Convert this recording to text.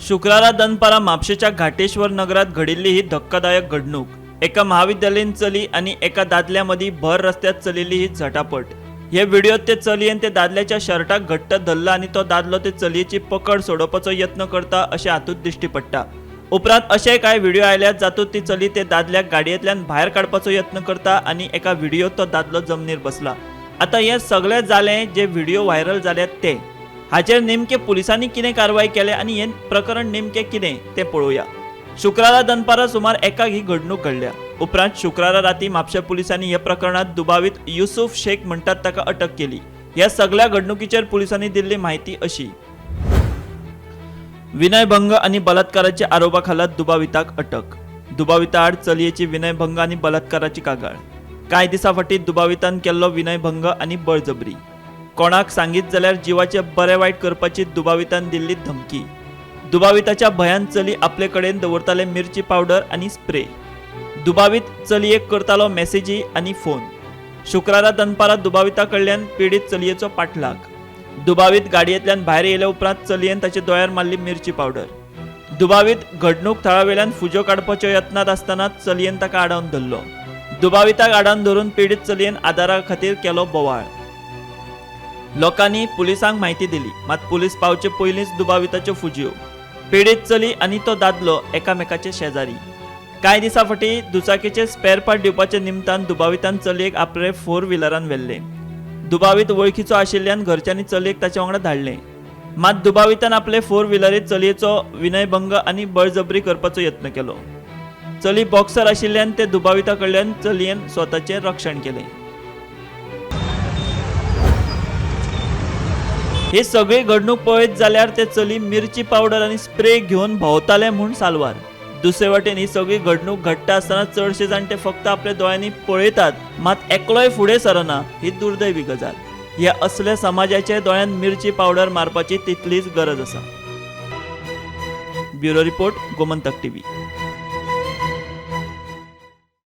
शुक्रारा दनपारा म्हापशेच्या घाटेश्वर नगरात घडिल्ली ही धक्कादायक घडणूक। एका महाविद्यालयीन चली आणि एका दादल्या मदी भर रस्त्यात चलिल्ली ही झटापट। हे व्हिडिओत ते चलयेन ते दादल्याच्या शर्टाक घट्ट धरला आणि तो दादलो ते चलयेची पकड सोडोवपाचो यत्न करता अशें हातूंत दिश्टी पडटा। उपरांत अशें कांय व्हिडिओ आयल्यात जातूंत ती चली ते दादल्याक गाडयेंतल्यान भायर काडपाचो यत्न करता आणि एका व्हिडिओत तो दादलो जमनीर बसला। आता हे सगळें जालें जे व्हिडिओ व्हायरल जाल्यात ते हाचेर नेमके पुलिसांनी कितें कारवाई केले आणि हे प्रकरण नेमके कितें ते पळोवया। शुक्रारा दनपारा सुमार 1 ही घडणूक घडल्या। उपरांत शुक्रारा राती म्हापशा पुलिसांनी ह्या प्रकरणात दुबावित युसुफ शेख म्हणटात ताका अटक केली। ह्या सगळ्या घडणुकीचेर पुलिसांनी दिल्ली माहिती अशी। विनयभंग आणि बलात्काराच्या आरोपा खाला दुबाविताक अटक। दुबाविता आड चलयेची विनयभंग आणि बलात्काराची कागाळ। कांय दिसा फाटीं दुबावितान केल्लो विनयभंग आणि बळजबरी। कोणाक सांगीत जाल्यार जिवाचे बरे वायट करपाची दुबावितान दिल्ली धमकी। दुबाविताच्या भयान चली आपले कडेन दवरताले मिरची पावडर आणि स्प्रे। दुबावित चलयेक करतालो मेसेजी आणि फोन। शुक्रारा दनपारा दुबाविता कडल्यान पीडित चलयेचो पाठलाग। दुबावित गाडयेंतल्यान भायर येयले उपरांत चलयेन ताचे दोळ्यार मारली मिरची पावडर। दुबावित घडणूक थळावेल्यान फुजो काडपाच्या यत्नात आसतना चलयेन ताका आडावन धरलो। दुबाविताक आडावन धरून पीडित चलयेन आदारा खातीर केलो बोवाळ। लोकांनी पुलिसांक माहिती दिली, मात पुलीस पावचे पयलींच दुबाविताच्यो फुजयो। पीडित चली आणि तो दादलो एकामेकाचे शेजारी। कांय दिसा फाटीं दुचाकीचे स्पेअर पार्ट दिवपाचे निमतान दुबावितान चलयेक आपले 4 व्हिलरान व्हेल्ले। दुबावित वळखीचो आशिल्ल्यान घरच्यांनी चलयेक ताचे वांगडा धाडले। मात दुबावितान आपले 4 व्हिलरीत चलयेचो विनयभंग आणि बळजबरी करपाचो यत्न केलो। चली बॉक्सर आशिल्ल्यान ते दुबाविता कडल्यान चलयेन स्वताचे रक्षण केले। ही सगळी घडणूक पळयत जाल्यार ते चली मिरची पावडर आणि स्प्रे घेवन भोंवताले म्हूण सालवार। दुसरे वाटेन ही सगळी घडणूक घडटा आसतना चडशे जाणटे फक्त आपल्या दोळ्यांनी पळयतात, मात एकलोय फुडें सरना ही दुर्दैवी गजाल। ह्या असल्या समाजाचे दोळ्यान मिरची पावडर मारपाची तितलीच गरज आसा। Bureau report, Gomantak TV.